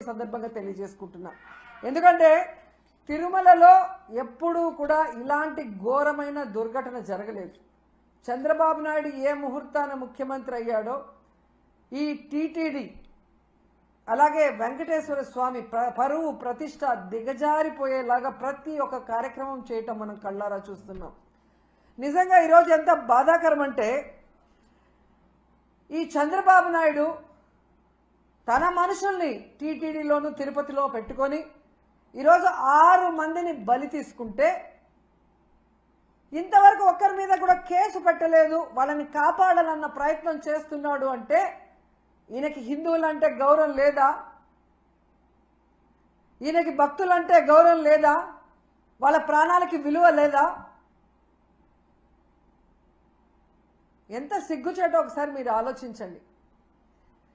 సందర్భంగా తెలియజేసుకుంటున్నా. ఎందుకంటే తిరుమలలో ఎప్పుడూ కూడా ఇలాంటి ఘోరమైన దుర్ఘటన జరగలేదు. చంద్రబాబు నాయుడు ఏ ముహూర్తాన ముఖ్యమంత్రి అయ్యాడో ఈ టీటీడీ అలాగే వెంకటేశ్వర స్వామి పరువు ప్రతిష్ట దిగజారిపోయేలాగా ప్రతి ఒక్క కార్యక్రమం చేయటం మనం కళ్ళారా చూస్తున్నాం. నిజంగా ఈరోజు ఎంత బాధాకరం అంటే ఈ చంద్రబాబు నాయుడు తన మనుషుల్ని టీటీడీలోను తిరుపతిలో పెట్టుకొని ఈరోజు 6 మందిని బలి తీసుకుంటే ఇంతవరకు ఒక్కరి మీద కూడా కేసు పెట్టలేదు. వాళ్ళని కాపాడాలన్న ప్రయత్నం చేస్తున్నాడు అంటే ఈయనకి హిందువులంటే గౌరవం లేదా? ఈయనకి భక్తులంటే గౌరవం లేదా? వాళ్ళ ప్రాణాలకి విలువ లేదా? ఎంత సిగ్గుచేటో ఒకసారి మీరు ఆలోచించండి.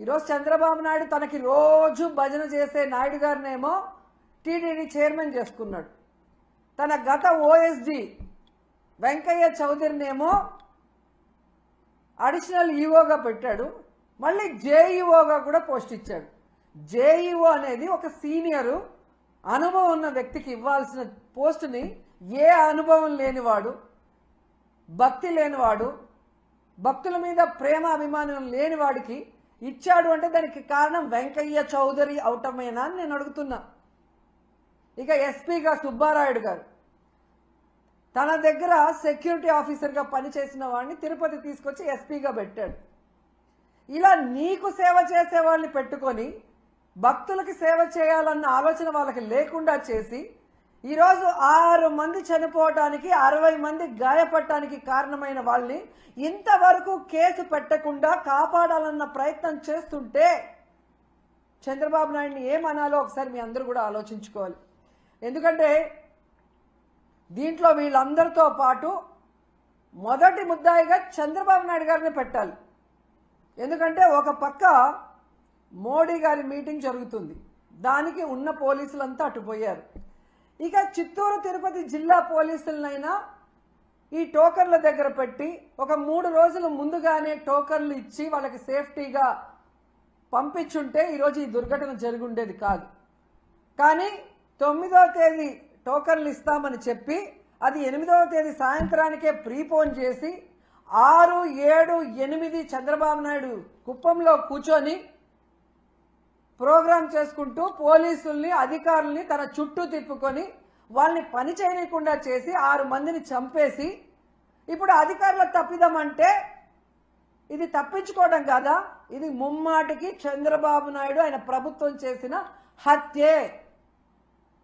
ఈరోజు చంద్రబాబు నాయుడు తనకి రోజు భజన చేసే నాయుడు గారినేమో టీటీడీ చైర్మన్ చేసుకున్నాడు. తన గత ఓఎస్డి వెంకయ్య చౌదరినేమో అడిషనల్ ఈఓగా పెట్టాడు. మళ్ళీ జేఈఓగా కూడా పోస్ట్ ఇచ్చాడు. జేఈఓ అనేది ఒక సీనియరు అనుభవం ఉన్న వ్యక్తికి ఇవ్వాల్సిన పోస్టుని ఏ అనుభవం లేనివాడు, భక్తి లేనివాడు, భక్తుల మీద ప్రేమ అభిమానం లేనివాడికి ఇచ్చాడు అంటే దానికి కారణం వెంకయ్య చౌదరి అవటమేనా అని నేను అడుగుతున్నా. ఇక ఎస్పీగా సుబ్బారాయుడు గారు తన దగ్గర సెక్యూరిటీ ఆఫీసర్గా పనిచేసిన వాడిని తిరుపతి తీసుకొచ్చి ఎస్పీగా పెట్టాడు. ఇలా నీకు సేవ చేసే వాళ్ళని పెట్టుకొని భక్తులకి సేవ చేయాలన్న ఆలోచన వాళ్ళకి లేకుండా చేసి ఈరోజు 6 మంది చనిపోవటానికి 60 మంది గాయపడటానికి కారణమైన వాళ్ళని ఇంతవరకు కేసు పెట్టకుండా కాపాడాలన్న ప్రయత్నం చేస్తుంటే చంద్రబాబు నాయుడిని ఏమనాలో ఒకసారి మీ అందరూ కూడా ఆలోచించుకోవాలి. ఎందుకంటే దీంట్లో వీళ్ళందరితో పాటు మొదటి ముద్దాయిగా చంద్రబాబు నాయుడు గారిని పెట్టాలి. ఎందుకంటే ఒక పక్క మోడీ గారి మీటింగ్ జరుగుతుంది, దానికి ఉన్న పోలీసులంతా అటుపోయారు. ఇక చిత్తూరు తిరుపతి జిల్లా పోలీసులనైనా ఈ టోకన్ల దగ్గర పెట్టి ఒక 3 రోజుల ముందుగానే టోకన్లు ఇచ్చి వాళ్ళకి సేఫ్టీగా పంపించుంటే ఈరోజు ఈ దుర్ఘటన జరిగి ఉండేది కాదు. కానీ 9వ తేదీ టోకన్లు ఇస్తామని చెప్పి అది 8వ తేదీ సాయంత్రానికే ప్రీపోన్ చేసి 6, 7, 8 చంద్రబాబు నాయుడు కుప్పంలో కూర్చొని ప్రోగ్రాం చేసుకుంటూ పోలీసుల్ని అధికారుల్ని తన చుట్టూ తిప్పుకొని వాళ్ళని పని చేయకుండా చేసి 6 మందిని చంపేసి ఇప్పుడు అధికారుల తప్పిదమంటే ఇది తప్పించుకోవడం కాదా? ఇది ముమ్మాటికి చంద్రబాబు నాయుడు ఆయన ప్రభుత్వం చేసిన హత్యే.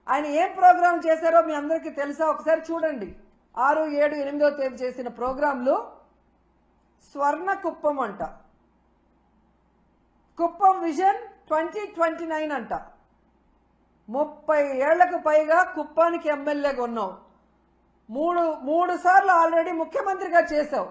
ఆయన ఏం ప్రోగ్రాం చేశారో మీ అందరికీ తెలుసా? ఒకసారి చూడండి. 6, 7, 8వ తేదీ చేసిన ప్రోగ్రాంలు స్వర్ణ కుప్పం అంట, కుప్పం విజన్ 2029 అంట. 30 ఏళ్లకు పైగా కుప్పానికి ఎమ్మెల్యేగా ఉన్నావు, మూడు సార్లు ఆల్రెడీ ముఖ్యమంత్రిగా చేశావు.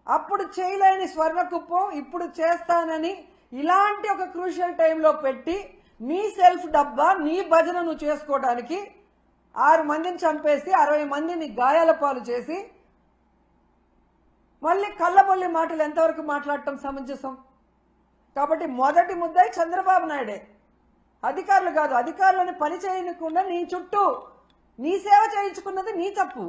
అప్పుడు చేయలేని స్వర్ణ కుప్పం ఇప్పుడు చేస్తానని ఇలాంటి ఒక క్రూషియల్ టైంలో పెట్టి నీ సెల్ఫ్ డబ్బా నీ భజన నువ్వు చేసుకోవడానికి 6 మందిని చంపేసి 60 మందిని గాయాల పాలు చేసి మళ్ళీ కళ్ళబొల్లి మాటలు ఎంతవరకు మాట్లాడటం సమంజసం? కాబట్టి మొదటి ముద్దాయి చంద్రబాబు నాయుడే, అధికారులు కాదు. అధికారులను పని చేయకుండా నీ చుట్టూ నీ సేవ చేయించుకున్నది నీ తప్పు.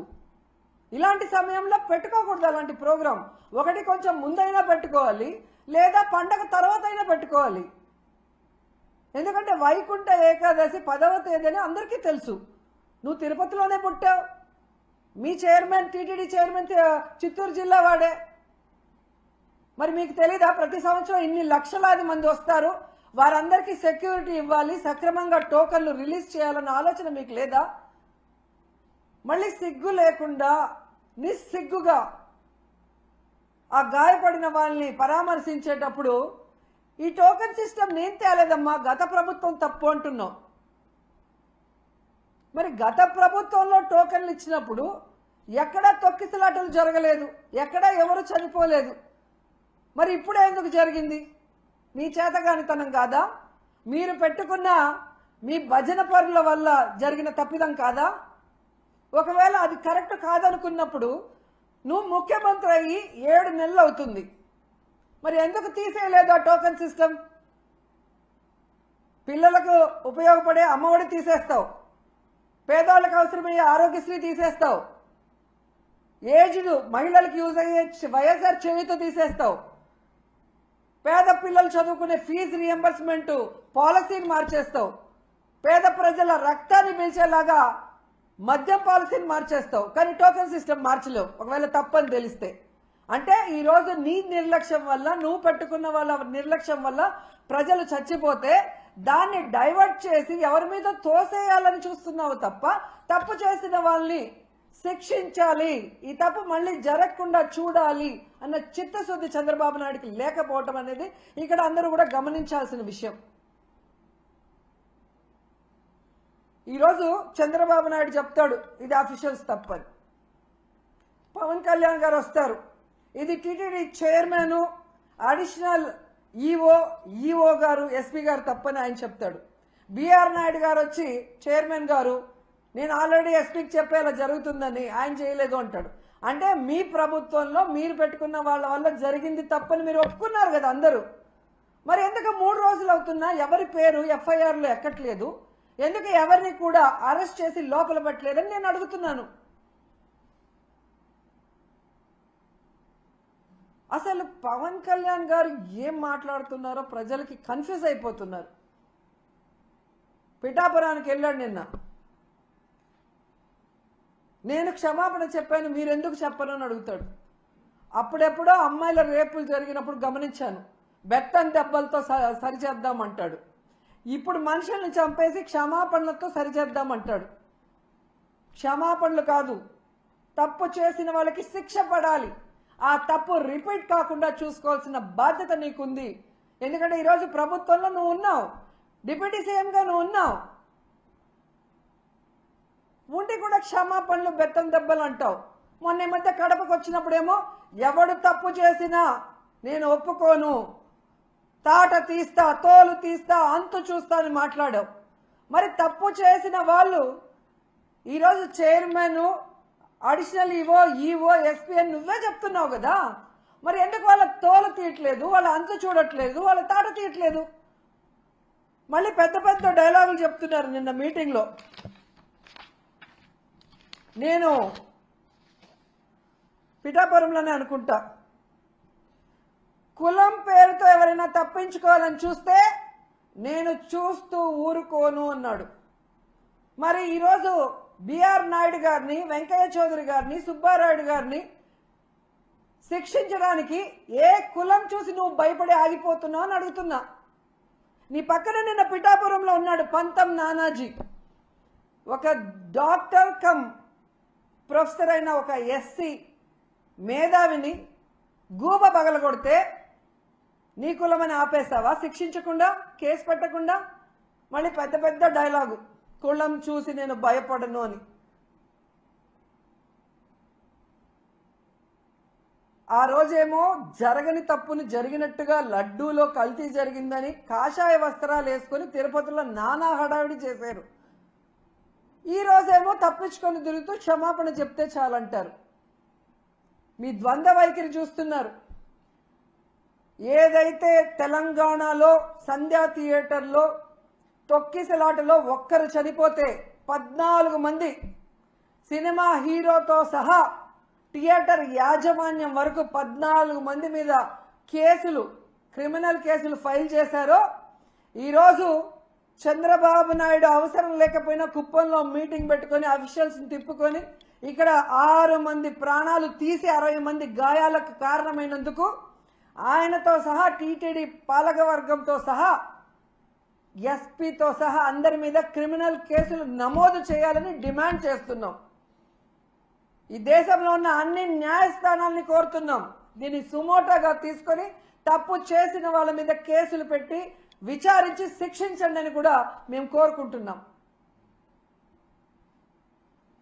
ఇలాంటి సమయంలో పెట్టుకోకూడదు అలాంటి ప్రోగ్రాం. ఒకటి కొంచెం ముందైనా పెట్టుకోవాలి, లేదా పండగ తర్వాత అయినా పెట్టుకోవాలి. ఎందుకంటే వైకుంఠ ఏకాదశి 10వ తేదీని అందరికీ తెలుసు. నువ్వు తిరుపతిలోనే పుట్టావు, మీ చైర్మన్ టీటీడీ చైర్మన్ చిత్తూరు జిల్లా వాడే. మరి మీకు తెలీదా ప్రతి సంవత్సరం ఇన్ని లక్షలాది మంది వస్తారు, వారందరికీ సెక్యూరిటీ ఇవ్వాలి, సక్రమంగా టోకన్లు రిలీజ్ చేయాలన్న ఆలోచన మీకు లేదా? మళ్ళీ సిగ్గు లేకుండా నిస్సిగ్గుగా ఆ గాయపడిన వాళ్ళని పరామర్శించేటప్పుడు ఈ టోకన్ సిస్టమ్ నేను తేలేదమ్మా, గత ప్రభుత్వం తప్పు అంటున్నావు. మరి గత ప్రభుత్వంలో టోకన్లు ఇచ్చినప్పుడు ఎక్కడా తొక్కిసలాటలు జరగలేదు, ఎక్కడా ఎవరు చనిపోలేదు. మరి ఇప్పుడే ఎందుకు జరిగింది? మీ చేతగానితనం కాదా? మీరు పెట్టుకున్న మీ భజన పరుల వల్ల జరిగిన తప్పిదం కాదా? ఒకవేళ అది కరెక్ట్ కాదనుకున్నప్పుడు నువ్వు ముఖ్యమంత్రి అయ్యి 7 నెలలు అవుతుంది, మరి ఎందుకు తీసేయలేదు ఆ టోకన్ సిస్టమ్? పిల్లలకు ఉపయోగపడే అమ్మఒడి తీసేస్తావు, పేదవాళ్ళకి అవసరమయ్యే ఆరోగ్యశ్రీ తీసేస్తావు, ఏజ్డ్ మహిళలకు యూజ్ అయ్యే వైఎస్ఆర్ చేయూత తీసేస్తావు, పేద పిల్లలు చదువుకునే ఫీజు రియంబర్స్మెంట్ పాలసీని మార్చేస్తావు, పేద ప్రజల రక్తాన్ని పీల్చేలాగా మద్యం పాలసీని మార్చేస్తావు, కానీ టోకెన్ సిస్టమ్ మార్చలేవు ఒకవేళ తప్పని తెలిస్తే. అంటే ఈరోజు నీ నిర్లక్ష్యం వల్ల, నువ్వు పెట్టుకున్న వాళ్ళ నిర్లక్ష్యం వల్ల ప్రజలు చచ్చిపోతే దాన్ని డైవర్ట్ చేసి ఎవరి మీద తోసేయాలని చూస్తున్నావు తప్ప తప్పు చేసిన వాళ్ళని శిక్షించాలి, ఈ తప్పు మళ్ళీ జరగకుండా చూడాలి అన్న చిత్తశుద్ధి చంద్రబాబు నాయుడికి లేకపోవటం అనేది ఇక్కడ అందరూ కూడా గమనించాల్సిన విషయం. ఈరోజు చంద్రబాబు నాయుడు చెప్తాడు ఇది అఫీషియల్స్ తప్పని, పవన్ కళ్యాణ్ గారు వస్తారు ఇది టీటీడీ చైర్మన్ అడిషనల్ ఈఓ గారు ఎస్పీ గారు తప్పని ఆయన చెప్తాడు. బిఆర్ నాయుడు గారు వచ్చి చైర్మన్ గారు నేను ఆల్రెడీ ఎస్పీకి చెప్పేలా జరుగుతుందని ఆయన చేయలేదు అంటాడు. అంటే మీ ప్రభుత్వంలో మీరు పెట్టుకున్న వాళ్ళ వల్ల జరిగింది తప్పని మీరు ఒప్పుకున్నారు కదా అందరూ. మరి ఎందుకు 3 రోజులు అవుతున్నా ఎవరి పేరు ఎఫ్ఐఆర్లో ఎక్కట్లేదు, ఎందుకు ఎవరిని కూడా అరెస్ట్ చేసి లోపల పెట్టలేదని నేను అడుగుతున్నాను. అసలు పవన్ కళ్యాణ్ గారు ఏం మాట్లాడుతున్నారో ప్రజలకి కన్ఫ్యూజ్ అయిపోతున్నారు. పిఠాపురానికి వెళ్ళాడు నిన్న, నేను క్షమాపణ చెప్పాను మీరెందుకు చెప్పను అని అడుగుతాడు. అప్పుడెప్పుడో అమ్మాయిల రేపులు జరిగినప్పుడు గమనించాను, బెత్తం దెబ్బలతో సరిచేద్దామంటాడు. ఇప్పుడు మనుషుల్ని చంపేసి క్షమాపణలతో సరిచేద్దామంటాడు. క్షమాపణలు కాదు, తప్పు చేసిన వాళ్ళకి శిక్ష పడాలి, ఆ తప్పు రిపీట్ కాకుండా చూసుకోవాల్సిన బాధ్యత నీకుంది. ఎందుకంటే ఈరోజు ప్రభుత్వంలో నువ్వు ఉన్నావు, డిప్యూటీ సీఎంగా నువ్వు ఉన్నావు, ఉండి కూడా క్షమాపణలు బెత్తం దెబ్బలు అంటావు. మొన్న ఈ మధ్య కడపకు వచ్చినప్పుడేమో ఎవడు తప్పు చేసినా నేను ఒప్పుకోను, తాట తీస్తా, తోలు తీస్తా, అంతు చూస్తా అని మాట్లాడావు. మరి తప్పు చేసిన వాళ్ళు ఈరోజు చైర్మన్ అడిషనల్ ఈఓ ఎస్పీ అని నువ్వే చెప్తున్నావు కదా, మరి ఎందుకు వాళ్ళ తోలు తీయట్లేదు, వాళ్ళ అంతు చూడట్లేదు, వాళ్ళ తాట తీయట్లేదు? మళ్ళీ పెద్ద పెద్ద డైలాగులు చెప్తున్నారు. నిన్న మీటింగ్లో నేను పిఠాపురంలోనే అనుకుంటా, కులం పేరుతో ఎవరైనా తప్పించుకోవాలని చూస్తే నేను చూస్తూ ఊరుకోను అన్నాడు. మరి ఈరోజు బిఆర్ నాయుడు గారిని, వెంకయ్య చౌదరి గారిని, సుబ్బారాయుడు గారిని శిక్షించడానికి ఏ కులం చూసి నువ్వు భయపడి ఆగిపోతున్నావు అని అడుగుతున్నా. నీ పక్కన నిన్న పిఠాపురంలో ఉన్నాడు పంతం నానాజీ, ఒక డాక్టర్ కమ్ ప్రొఫెసర్ అయిన ఒక ఎస్సీ మేధావిని గూబ పగలగొడితే నీ కులమని ఆపేస్తావా శిక్షించకుండా, కేసు పెట్టకుండా? మళ్ళీ పెద్ద పెద్ద డైలాగు, కులం చూసి నేను భయపడను అని. ఆ రోజేమో జరగని తప్పుని జరిగినట్టుగా లడ్డూలో కల్తీ జరిగిందని కాషాయ వస్త్రాలు వేసుకొని తిరుపతిలో నానా హడావిడి చేశారు. ఈ రోజేమో తప్పించుకొని తిరుగుతూ క్షమాపణ చెప్తే చాలంటారు. మీ ద్వంద్వ వైఖరి చూస్తున్నారు. ఏదైతే తెలంగాణలో సంధ్యా థియేటర్లో తొక్కిసలాటలో ఒక్కరు చనిపోతే 14 మంది సినిమా హీరోతో సహా థియేటర్ యాజమాన్యం వరకు 14 మంది మీద కేసులు, క్రిమినల్ కేసులు ఫైల్ చేశారో, ఈరోజు చంద్రబాబు నాయుడు అవసరం లేకపోయినా కుప్పంలో మీటింగ్ పెట్టుకొని అఫీషియల్స్ని తిప్పుకొని ఇక్కడ 6 మంది ప్రాణాలు తీసి 60 మంది గాయాలకు కారణమైనందుకు ఆయనతో సహా టీటీడీ పాలకవర్గంతో సహా ఎస్పీతో సహా అందరి మీద క్రిమినల్ కేసులు నమోదు చేయాలని డిమాండ్ చేస్తున్నాం. ఈ దేశంలో ఉన్న అన్ని న్యాయస్థానాల్ని కోరుతున్నాం, దీన్ని సుమోటోగా తీసుకొని తప్పు చేసిన వాళ్ళ మీద కేసులు పెట్టి విచారించి శిక్షించండి అని కూడా మేము కోరుకుంటున్నాం.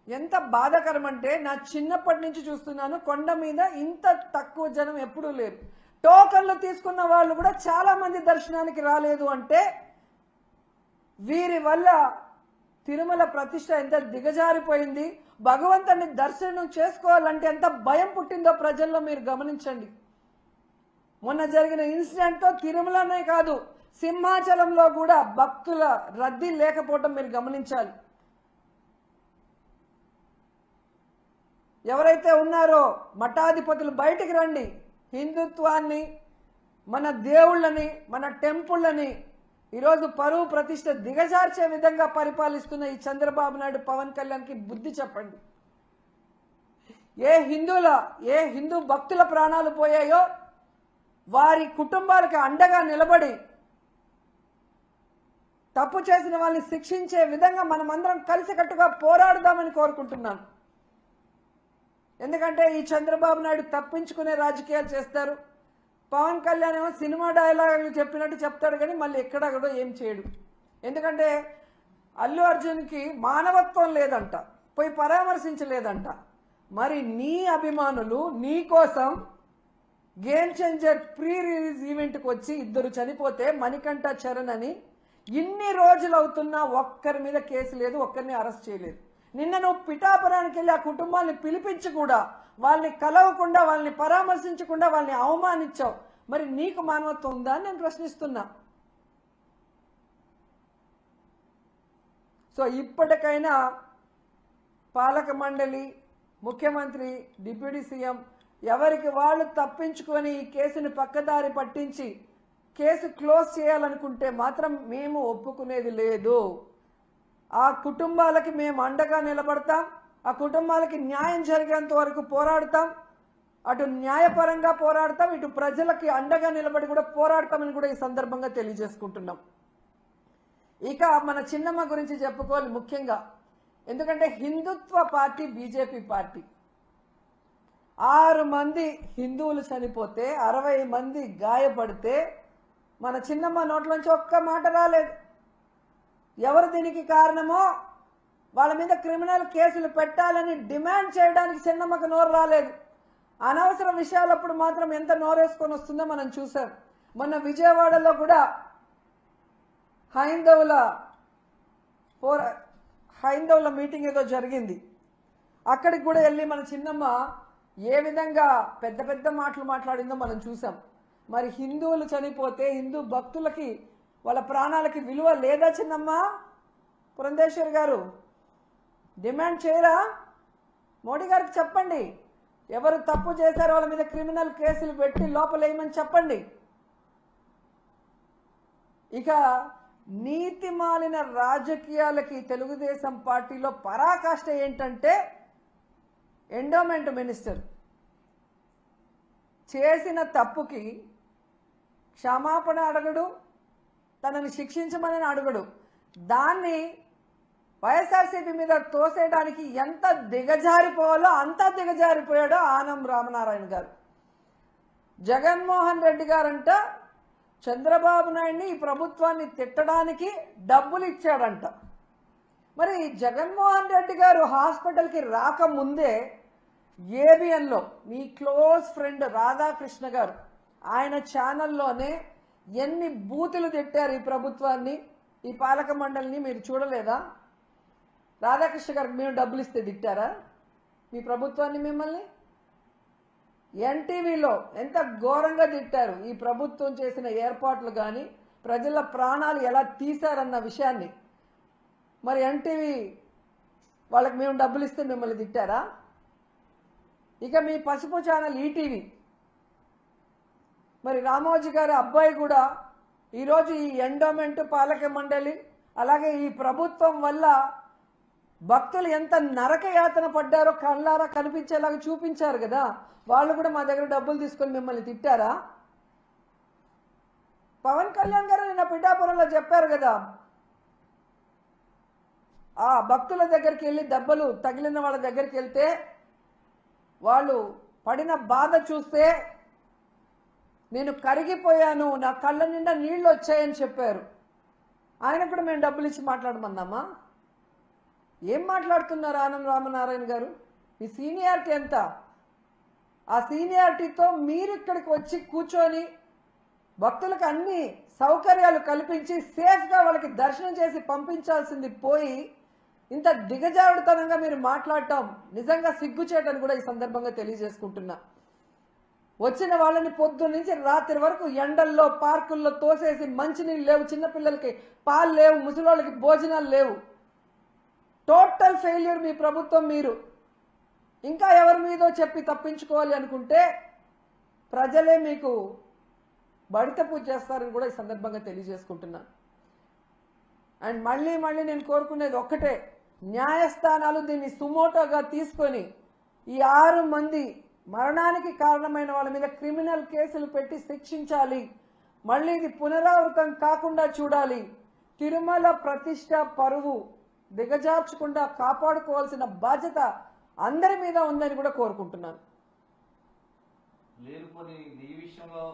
ఎంత బాధాకరం అంటే, నా చిన్నప్పటి నుంచి చూస్తున్నాను, కొండ మీద ఇంత తక్కువ జనం ఎప్పుడూ లేరు. టోకన్లు తీసుకున్న వాళ్ళు కూడా చాలా మంది దర్శనానికి రాలేదు అంటే వీరి వల్ల తిరుమల ప్రతిష్ట ఎంత దిగజారిపోయింది, భగవంతుని దర్శనం చేసుకోవాలంటే ఎంత భయం పుట్టిందో ప్రజల్లో మీరు గమనించండి. మొన్న జరిగిన ఇన్సిడెంట్తో తిరుమలనే కాదు, సింహాచలంలో కూడా భక్తుల రద్దీ లేకపోవటం మీరు గమనించాలి. ఎవరైతే ఉన్నారో మఠాధిపతులు బయటికి రండి. హిందుత్వాన్ని, మన దేవుళ్ళని, మన టెంపుళ్ళని ఈరోజు పరువు ప్రతిష్ట దిగజార్చే విధంగా పరిపాలిస్తున్న ఈ చంద్రబాబు నాయుడు, పవన్ కళ్యాణ్కి బుద్ధి చెప్పండి. ఏ హిందూ భక్తుల ప్రాణాలు పోయాయో వారి కుటుంబాలకు అండగా నిలబడి తప్పు చేసిన వాళ్ళని శిక్షించే విధంగా మనమందరం కలిసికట్టుగా పోరాడదామని కోరుకుంటున్నాను. ఎందుకంటే ఈ చంద్రబాబు నాయుడు తప్పించుకునే రాజకీయాలు చేస్తారు. పవన్ కళ్యాణ్ ఏమో సినిమా డైలాగులు చెప్పినట్టు చెప్తాడు, కానీ మళ్ళీ ఎక్కడ కూడా ఏం చేయడు. ఎందుకంటే అల్లు అర్జున్కి మానవత్వం లేదంట, పోయి పరామర్శించలేదంట. మరి నీ అభిమానులు నీ కోసం గేమ్ చేంజర్ ప్రీ రిలీజ్ ఈవెంట్కి వచ్చి ఇద్దరు చనిపోతే మణికంఠ చరణ్ అని ఇన్ని రోజులు అవుతున్నా ఒక్కరి మీద కేసు లేదు, ఒక్కరిని అరెస్ట్ చేయలేదు. నిన్న నువ్వు పిఠాపురానికి వెళ్ళి ఆ కుటుంబాన్ని పిలిపించి కూడా వాళ్ళని కలవకుండా, వాళ్ళని పరామర్శించకుండా వాళ్ళని అవమానించావు. మరి నీకు మానవత్వం ఉందా అని నేను ప్రశ్నిస్తున్నా. సో ఇప్పటికైనా పాలక మండలి, ముఖ్యమంత్రి, డిప్యూటీ సీఎం ఎవరికి వాళ్ళు తప్పించుకొని ఈ కేసుని పక్కదారి పట్టించి కేసు క్లోజ్ చేయాలనుకుంటే మాత్రం మేము ఒప్పుకునేది లేదు. ఆ కుటుంబాలకి మేము అండగా నిలబడతాం. ఆ కుటుంబాలకి న్యాయం జరిగేంత వరకు పోరాడతాం. అటు న్యాయపరంగా పోరాడతాం, ఇటు ప్రజలకి అండగా నిలబడి కూడా పోరాడతామని కూడా ఈ సందర్భంగా తెలియజేసుకుంటున్నాం. ఇక మన చిన్నమ్మ గురించి చెప్పుకోవాలి ముఖ్యంగా. ఎందుకంటే హిందుత్వ పార్టీ బీజేపీ పార్టీ. 6 మంది హిందువులు చనిపోతే 60 మంది గాయపడితే మన చిన్నమ్మ నోట్లోంచి ఒక్క మాట రాలేదు. ఎవరు దీనికి కారణమో వాళ్ళ మీద క్రిమినల్ కేసులు పెట్టాలని డిమాండ్ చేయడానికి చిన్నమ్మకు నోరు రాలేదు. అనవసర విషయాలప్పుడు మాత్రం ఎంత నోరేసుకొని వస్తుందో మనం చూసాం. మొన్న విజయవాడలో కూడా హైందవుల మీటింగ్ ఏదో జరిగింది. అక్కడికి కూడా వెళ్ళి మన చిన్నమ్మ ఏ విధంగా పెద్ద పెద్ద మాటలు మాట్లాడిందో మనం చూసాం. మరి హిందువులు చనిపోతే హిందూ భక్తులకి వాళ్ళ ప్రాణాలకి విలువ లేదా చిన్నమ్మ? పురంధేశ్వరి గారు డిమాండ్ చేయరా? మోడీ గారికి చెప్పండి, ఎవరు తప్పు చేశారో వాళ్ళ మీద క్రిమినల్ కేసులు పెట్టి లోపలేయమని చెప్పండి. ఇక నీతి మాలిన రాజకీయాలకి తెలుగుదేశం పార్టీలో పరాకాష్ట ఏంటంటే ఎండోమెంట్ మినిస్టర్ చేసిన తప్పుకి క్షమాపణ అడగడు, తనని శిక్షించమని అడగడు. దాన్ని వైఎస్ఆర్సీపీ మీద తోసేయడానికి ఎంత దిగజారిపోవాలో అంత దిగజారిపోయాడో ఆనం రామనారాయణ గారు. జగన్మోహన్ రెడ్డి గారంట చంద్రబాబు నాయుడిని, ఈ ప్రభుత్వాన్ని తిట్టడానికి డబ్బులు ఇచ్చాడంట. మరి జగన్మోహన్ రెడ్డి గారు హాస్పిటల్కి రాకముందే ఏబిఎన్లో మీ క్లోజ్ ఫ్రెండ్ రాధాకృష్ణ గారు ఆయన ఛానల్లోనే ఎన్ని బూతులు తిట్టారు ఈ ప్రభుత్వాన్ని, ఈ పాలక మండలిని మీరు చూడలేదా? రాధాకృష్ణ గారికి మేము డబ్బులు ఇస్తే తిట్టారా మీ ప్రభుత్వాన్ని? మిమ్మల్ని ఎన్టీవీలో ఎంత ఘోరంగా తిట్టారు. ఈ ప్రభుత్వం చేసిన ఏర్పాట్లు కానీ ప్రజల ప్రాణాలు ఎలా తీశారన్న విషయాన్ని. మరి ఎన్టీవీ వాళ్ళకి మేము డబ్బులు ఇస్తే మిమ్మల్ని తిట్టారా? ఇక మీ పసుపు ఛానల్ ఈటీవీ, మరి రామోజీ గారి అబ్బాయి కూడా ఈరోజు ఈ ఎండోమెంట్, పాలక మండలి, అలాగే ఈ ప్రభుత్వం వల్ల భక్తులు ఎంత నరకయాతన పడ్డారో కళ్ళారా కనిపించేలాగా చూపించారు కదా. వాళ్ళు కూడా మా దగ్గర డబ్బులు తీసుకొని మిమ్మల్ని తిట్టారా? పవన్ కళ్యాణ్ గారు నిన్న పిఠాపురంలో చెప్పారు కదా, ఆ భక్తుల దగ్గరికి వెళ్ళి దెబ్బలు తగిలిన వాళ్ళ దగ్గరికి వెళ్తే వాళ్ళు పడిన బాధ చూస్తే నేను కరిగిపోయాను, నా కళ్ళ నిండా నీళ్లు వచ్చాయని చెప్పారు. ఆయన కూడా మేము డబ్బులు ఇచ్చి మాట్లాడమన్నామా? ఏం మాట్లాడుతున్నారు ఆనం రామనారాయణ గారు? మీ సీనియారిటీ ఎంత? ఆ సీనియారిటీతో మీరు ఇక్కడికి వచ్చి కూర్చొని భక్తులకు అన్ని సౌకర్యాలు కల్పించి సేఫ్గా వాళ్ళకి దర్శనం చేసి పంపించాల్సింది పోయి ఇంత దిగజారుడుతనంగా మీరు మాట్లాడటం నిజంగా సిగ్గుచేటని కూడా ఈ సందర్భంగా తెలియజేసుకుంటున్నా. వచ్చిన వాళ్ళని పొద్దున్న నుంచి రాత్రి వరకు ఎండల్లో పార్కుల్లో తోసేసి మంచినీళ్ళు లేవు, చిన్నపిల్లలకి పాలు లేవు, ముసలోళ్ళకి భోజనాలు లేవు. టోటల్ ఫెయిల్యూర్ మీ ప్రభుత్వం. మీరు ఇంకా ఎవరి మీదో చెప్పి తప్పించుకోవాలి అనుకుంటే ప్రజలే మీకు బడిత పూజ చేస్తారని కూడా ఈ సందర్భంగా తెలియజేసుకుంటున్నాను. అండ్ మళ్ళీ నేను కోరుకునేది ఒక్కటే, న్యాయస్థానాలు దీన్ని సుమోటోగా తీసుకొని ఈ 6 మంది మరణానికి కారణమైన వాళ్ళ మీద క్రిమినల్ కేసులు పెట్టి శిక్షించాలి. మళ్ళీ ఇది పునరావృతం కాకుండా చూడాలి. తిరుమల ప్రతిష్ట పరువు దిగజార్చకుండా కాపాడుకోవాల్సిన బాధ్యత అందరి మీద ఉందని కూడా కోరుకుంటున్నాను. లేదు ఈ విషయంలో